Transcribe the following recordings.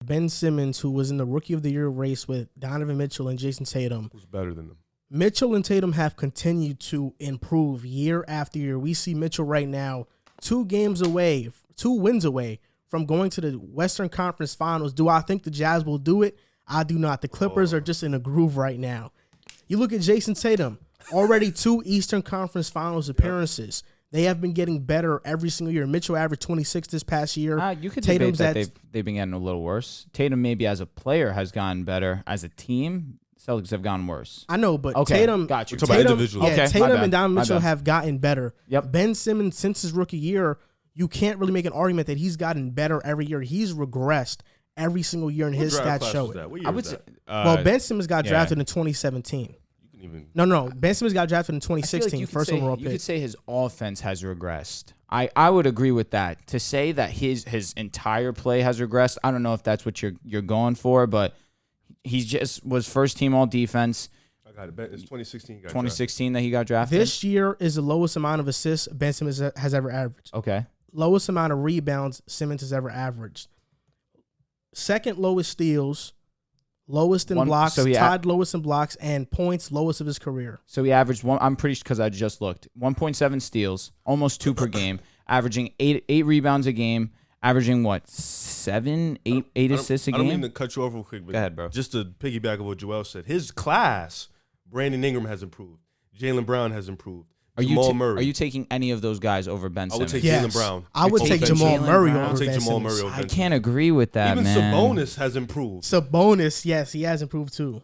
Ben Simmons, who was in the Rookie of the Year race with Donovan Mitchell and Jason Tatum. Who's better than them? Mitchell and Tatum have continued to improve year after year. We see Mitchell right now 2 wins away from going to the Western Conference Finals. Do I think the Jazz will do it? I do not. The Clippers are just in a groove right now. You look at Jason Tatum, already 2 Eastern Conference Finals appearances. They have been getting better every single year. Mitchell averaged 26 this past year. You could Tatum's debate that they've been getting a little worse. Tatum maybe as a player has gotten better. As a team, Celtics have gotten worse. I know, but Okay, Tatum, got you. We're talking about individually. Yeah, Okay, my Tatum bad, and Donovan my Mitchell bad. have gotten better. Yep. Ben Simmons, since his rookie year, you can't really make an argument that he's gotten better every year. He's regressed every single year, and his stats show it. What year I would was say, that? Well, Ben Simmons got yeah. drafted in 2017. You can even. No. Ben Simmons got drafted in I feel like 2016, you could first say- overall You pick. could say his offense has regressed. I would agree with that. To say that his entire play has regressed, I don't know if that's what you're going for, but he just was first team all defense. I got it. It's 2016. 2016 that he got drafted. This year is the lowest amount of assists Ben Simmons has ever averaged. Okay. Lowest amount of rebounds Simmons has ever averaged. Second lowest steals, lowest in blocks, tied lowest in blocks, and points lowest of his career. So he averaged one. I'm pretty sure because I just looked. 1.7 steals, almost 2 per game, averaging eight rebounds a game, averaging what 8 assists a game. I don't mean to cut you off real quick, but Go ahead, bro. Just to piggyback on what Joel said, his class, Brandon Ingram has improved. Jaylen Brown has improved. Jamal Murray. Are you taking any of those guys over Ben I would Simmons? take Jaylen Brown. I would take taking Jamal Jaylen Murray Brown? over I would take Ben Jamal Simmons. Murray over I Ben can't agree with that, Even man. Sabonis has improved. Sabonis, yes, he has improved too.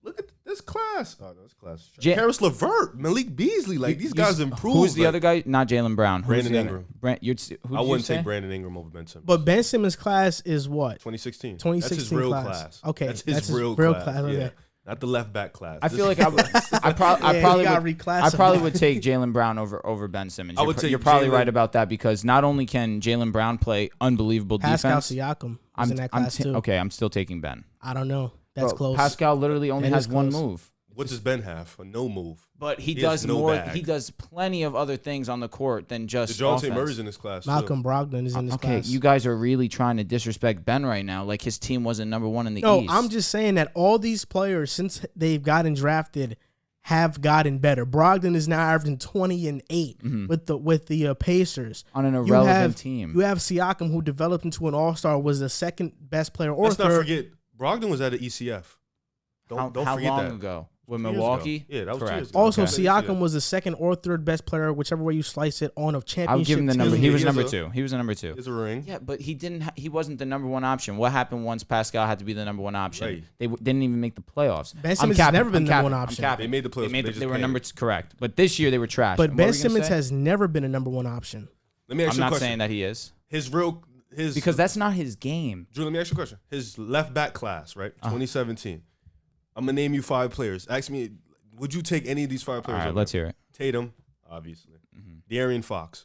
Look at this class. Oh, no, this class. Ja- Harris LeVert, Malik Beasley. Like, these guys improved. Who's the other guy? Not Jaylen Brown. Who's Brandon the other- Ingram. Who I did you wouldn't say? take Brandon Ingram over Ben Simmons. But Ben Simmons' class is what? 2016. 2016 That's his real class. class. Okay, That's that's his his real real class. class, okay. Yeah. Not the left back class. I feel like I Yeah, probably he got would. reclassified. I probably would take Jaylen Brown over Ben Simmons. I would take You're probably Jaylen- right about that because not only can Jaylen Brown play unbelievable Pascal defense, Siakam was in that class too. okay. I'm still taking Ben. I don't know. That's Bro, close. Pascal literally only That has is one close. move. What does Ben have? A no move. But he He does has no more. bag. He does plenty of other things on the court than just DeJounte offense. Murray's in this class. too. Malcolm Brogdon is in this Okay, class. you guys are really trying to disrespect Ben right now. Like his team wasn't number 1 in the No, East. I'm just saying that all these players, since they've gotten drafted, have gotten better. Brogdon is now averaging 20 and 8 with the Pacers on an You irrelevant have- team. You have Siakam, who developed into an all-star, was the second best player or Let's not third. forget, Brogdon was at an ECF. Don't how forget long that. ago? With 2 years Milwaukee? ago. Yeah, that was 2 Correct. years ago. Also, Okay. Siakam was the second or third best player, whichever way you slice it, on a championship I would give him the team. number. He was He number has a- 2. He was the number 2. It's a ring. Yeah, but he didn't. He wasn't the number 1 option. What happened once Pascal had to be the number 1 option? Right. They didn't even make the playoffs. Ben Simmons has never been the number 1 option. They made the playoffs, but they just They were came. number 2, correct. But this year they were trash. But And what Ben were you gonna Simmons say? has never been a number 1 option. Let me ask I'm you a not question. saying that he is His because that's not his game. Drew, let me ask you a question. His left back class, right? 2017. I'm gonna name you 5 players. Ask me, would you take any of these 5 All players? right, over let's him? hear it. Tatum, obviously. De'Aaron Fox,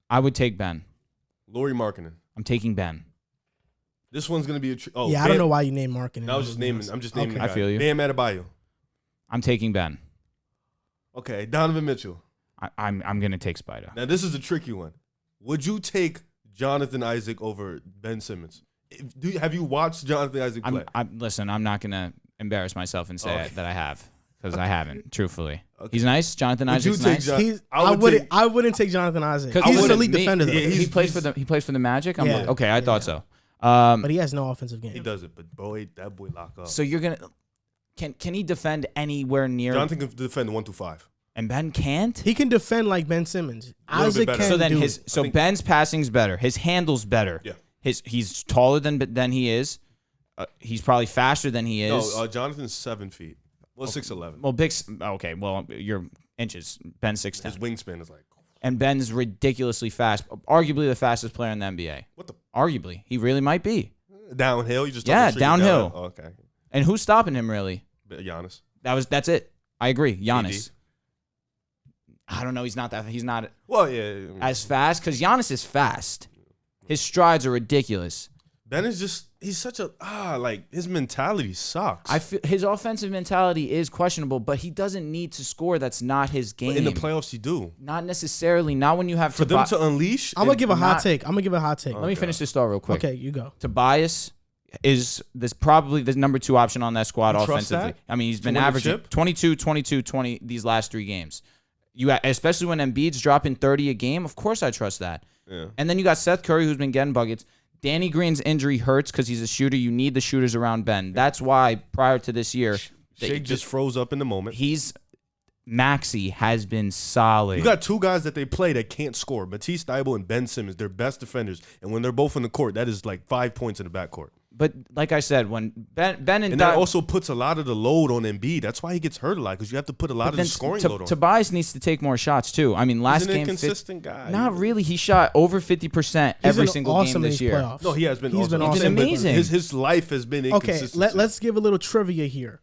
I would take Ben. Lauri Markkanen. I'm taking Ben. This one's gonna be a. I don't know why you named Markin. I was just naming. I'm just naming. Okay. the guy. I feel you. Bam Adebayo. I'm taking Ben. Okay, Donovan Mitchell. I'm gonna take Spider. Now this is a tricky one. Would you take Jonathan Isaac over Ben Simmons? Have you watched Jonathan Isaac play? Listen, I'm not gonna embarrass myself and say Okay. that I have because I haven't. Truthfully, Okay. he's nice. Jonathan Would you Isaac's take nice. John- I would I wouldn't take Jonathan Isaac. 'Cause He's I an wouldn't- elite defender, though. Yeah, he plays for the Magic. I'm Yeah. like, okay, I thought so. But he has no offensive game. He does it, but boy, that boy lock up. So you're gonna can he defend anywhere near? Jonathan can defend 1 through 5. And Ben can't. He can defend like Ben Simmons. A little bit Isaac better. can So then do his it. so think- Ben's passing's better. His handle's better. Yeah. He's taller than he is. He's probably faster than he is. No, Jonathan's 7 feet. Well, 6'11". Well, okay. Well, you're inches. Ben's 6'10". His wingspan is like, And Ben's ridiculously fast. Arguably the fastest player in the NBA. what the Arguably, he really might be. downhill? You just Yeah, talking straight downhill. Oh, okay, And who's stopping him really? but Giannis. That's it. I agree. Giannis. AD. I don't know. He's not Well, yeah. as fast because Giannis is fast. His strides are ridiculous. Ben is just he's such a like his mentality sucks. I feel his offensive mentality is questionable, but he doesn't need to score. That's not his game. But in the playoffs, you do. Not necessarily. Not when you have For them to unleash. I'm gonna give a hot not- take. I'm gonna give a hot take. Let me finish this thought real quick. Okay, you go. Tobias, is this probably the number 2 option on that squad You trust offensively. that? I mean, he's To been win the averaging chip? 22, 22, 20 these last 3 games. Especially when Embiid's dropping 30 a game, of course I trust that. Yeah. And then you got Seth Curry, who's been getting buckets. Danny Green's injury hurts because he's a shooter. You need the shooters around Ben. That's why prior to this year, Shake just froze up in the moment. Maxey has been solid. You got 2 guys that they play that can't score. Matisse Thybulle and Ben Simmons, they're best defenders. And when they're both on the court, that is like 5 points in the backcourt. But like I said, when Ben and that also puts a lot of the load on Embiid. That's why he gets hurt a lot, because you have to put a lot of the scoring load on him. Tobias needs to take more shots too. I mean, last He's an game, inconsistent guy. Not really. He shot over 50% every single game this year. Playoffs. No, he has been. He's been awesome. awesome. amazing. His life has been Okay, inconsistent. let's give a little trivia here.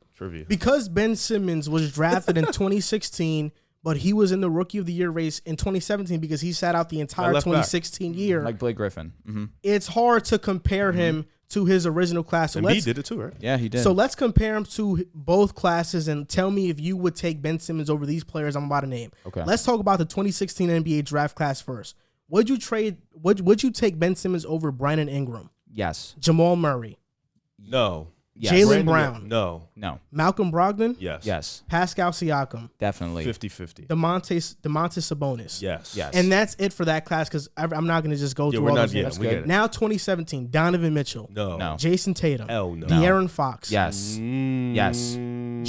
Because Ben Simmons was drafted in 2016, but he was in the Rookie of the Year race in 2017 because he sat out the entire 2016 year. Like Blake Griffin. It's hard to compare him to his original class. So and he did it too, right? Yeah, he did. So let's compare him to both classes and tell me if you would take Ben Simmons over these players I'm about to name. Okay. Let's talk about the 2016 NBA draft class first. Would you take Ben Simmons over Brandon Ingram, Yes. Jamal Murray, No. Yes. Jaylen Brown, No. No. Malcolm Brogdon, Yes. Yes. Pascal Siakam, Definitely. 50-50. Demontis Sabonis? Yes. Yes. And that's it for that class because I'm not going to just go through all those names. We get it. Now 2017, Donovan Mitchell, No. Jason Tatum, Hell no. De'Aaron Fox, Yes. Yes.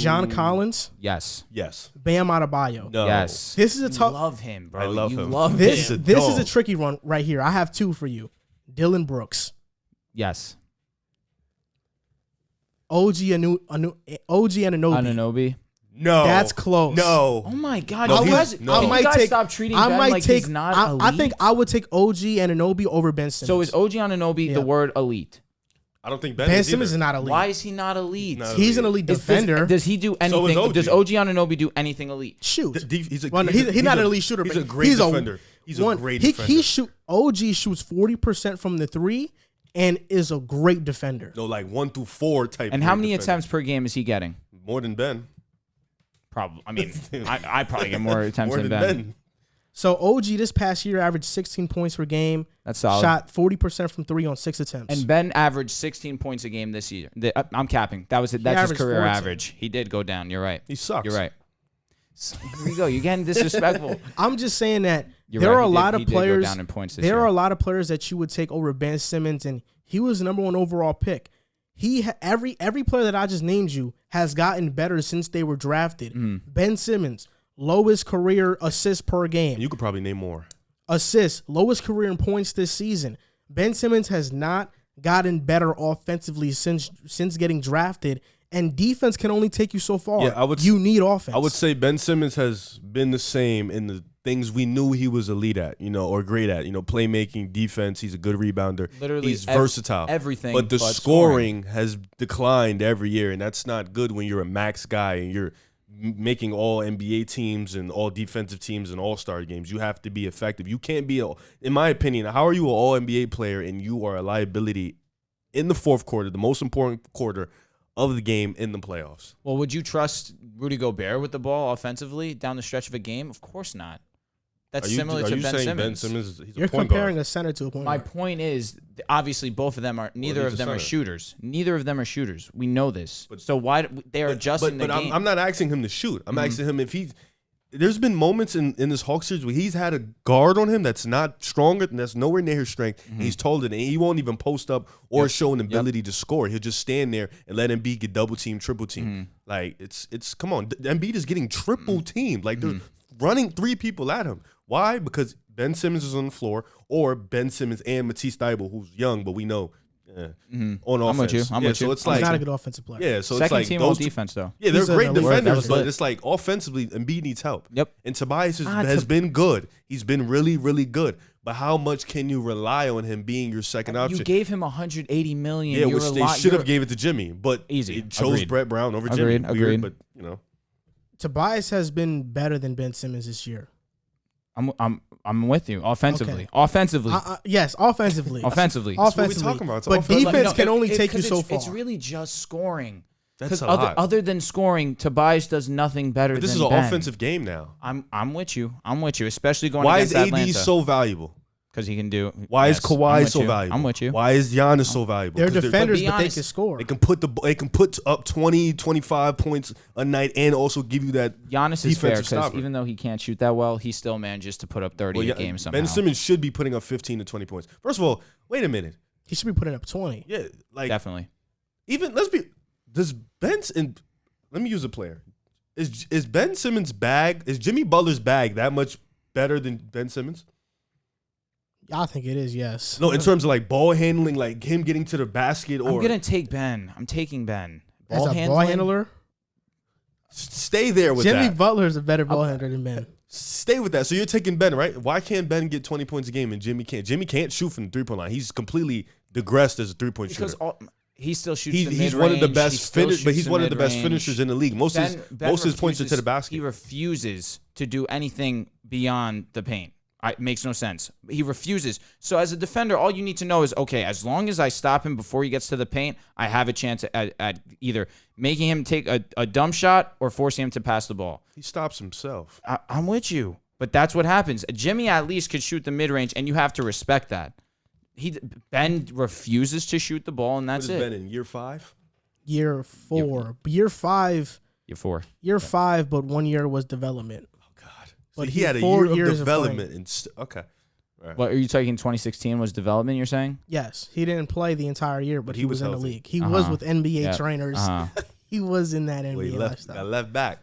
John Collins, Yes. Yes. Bam Adebayo. No. Yes. This is a You tough. love him, bro. I love you him. Love This him. this is a dog. tricky one right here. I have 2 for you. Dylan Brooks, Yes. OG Anunoby. Anunoby. No. That's close. No. Oh my God! No, you he's- guys, no. can I you might guys take- stop treating I Ben might like take. he's not I elite? think I would take OG Anunoby over Ben Simmons. So is OG Anunoby Yeah. the word elite? I don't think Ben, Ben is Simmons either. is not elite. Why is he not elite? Not He's an elite defender. Does he do anything? is OG. Does OG Anunoby do anything elite? Shoot. He's a, Well, he's not an elite shooter. He's but a great defender. He's a great defender. OG shoots 40% from the 3 and is a great defender. No, like 1 through 4 type. And great how many defender. attempts per game is he getting? More than Ben. Probably. I mean, I probably get more attempts More than than Ben. Ben. So OG this past year averaged 16 points per game. That's solid. Shot 40% from 3 on 6 attempts. And Ben averaged 16 points a game this year. I'm capping. That's his averaged career 14. average. He did go down. You're right. He sucks. You're right. So, here we go. You're getting disrespectful. I'm just saying that You're there right. are a He did- lot he of did go players. down in points this There year. are a lot of players that you would take over Ben Simmons, and he was the number 1 overall pick. Every player that I just named you has gotten better since they were drafted. Mm-hmm. Ben Simmons, lowest career assists per game. And you could probably name more. Assists, lowest career in points this season. Ben Simmons has not gotten better offensively since getting drafted, and defense can only take you so far. Yeah, you need offense. I would say Ben Simmons has been the same in the things we knew he was elite at, or great at, playmaking, defense. He's a good rebounder. Literally he's versatile. everything But the but scoring has declined every year, and that's not good when you're a max guy and you're making all NBA teams and all defensive teams and all-star games. You have to be effective. You can't be, in my opinion, how are you an all-NBA player and you are a liability in the fourth quarter, the most important quarter of the game in the playoffs? Well, would you trust Rudy Gobert with the ball offensively down the stretch of a game? Of course not. That's similar to Ben Simmons. saying Ben Simmons is You're a point comparing guard? a center to a point My guard. point is, obviously, both of them are. Neither he's of a them are center. shooters. Neither of them are shooters. We know this. So why they are adjusting But the game? I'm not asking him to shoot. I'm asking him if he's. There's been moments in this Hawks series where he's had a guard on him that's not stronger, and that's nowhere near his strength. And he's told it, and he won't even post up or show an ability to score. He'll just stand there and let Embiid get double team, triple team. Like it's come on, Embiid is getting triple teamed. Like they're running 3 people at him. Why? Because Ben Simmons is on the floor, or Ben Simmons and Matisse Thybulle, who's young, but we know on offense. I'm with you. I'm with so you. it's He's like not a good offensive player. yeah, so Second it's like team all those two- defense though. yeah, they're He's an great elite defenders, defender. but it's like offensively, Embiid needs help. Yep. And Tobias has been good. He's been really, really good. But how much can you rely on him being your second option? You gave him 180 million. yeah, You're which a they lot- should have you're- gave it to Jimmy, but Easy. it chose Agreed. Brett Brown over Agreed. Jimmy. Weird, Agreed. but Tobias has been better than Ben Simmons this year. I'm with you. Offensively. Okay. Offensively. Yes, offensively. Offensively. what we Offensively. talking about. It's But offensive. defense No, can only take you 'cause so far. It's really just scoring. That's Because a lot. other than scoring, Tobias does nothing better But this than is an Ben. offensive game now. I'm with you. I'm with you, especially going Why against is AD Atlanta. so valuable? because he can do. Why is I'm Kawhi with so you. valuable? I'm with you. Why is Giannis so valuable? They're 'Cause defenders, be but they honest, can score. They can put up 20, 25 points a night and also give you that Giannis is fair defensive because stopper. even though he can't shoot that well, he still manages to put up 30 a game somehow. Ben Simmons should be putting up 15 to 20 points. First of all, wait a minute. He should be putting up 20. Yeah, like Definitely. even does let me use a player. Is Ben Simmons' bag, is Jimmy Butler's bag that much better than Ben Simmons? I think it is, yes. No, in terms of like ball handling, like him getting to the basket, or I'm going to take Ben. I'm taking Ben. As a ball handling, handler, stay there with Jimmy that. Butler is a better ball handler than Ben. Stay with that. So you're taking Ben, right? Why can't Ben get 20 points a game and Jimmy can't? Jimmy can't shoot from the 3-point line. He's completely digressed as a 3-point shooter. Because he still shoots the mid-range. He's one of the best finishers, but he's one of the best finishers in the league. Most of his points are to the basket. He refuses to do anything beyond the paint. It makes no sense. He refuses. So as a defender, all you need to know is, okay, as long as I stop him before he gets to the paint, I have a chance at either making him take a dumb shot or forcing him to pass the ball. He stops himself. I'm with you. But that's what happens. Jimmy at least could shoot the mid-range, and you have to respect that. Ben refuses to shoot the ball, and that's What is it. Ben in year 5? Year 4. Year 5. You're 4. Year 5, but 1 year was development. Oh God! But He had a 4 year of years development. playing. Okay. Right. What are you taking? 2016 was development, you're saying? Yes, he didn't play the entire year, but he was in the healthy. league. He was with NBA Yeah. trainers. He was in that Well, NBA he lifestyle. got left back.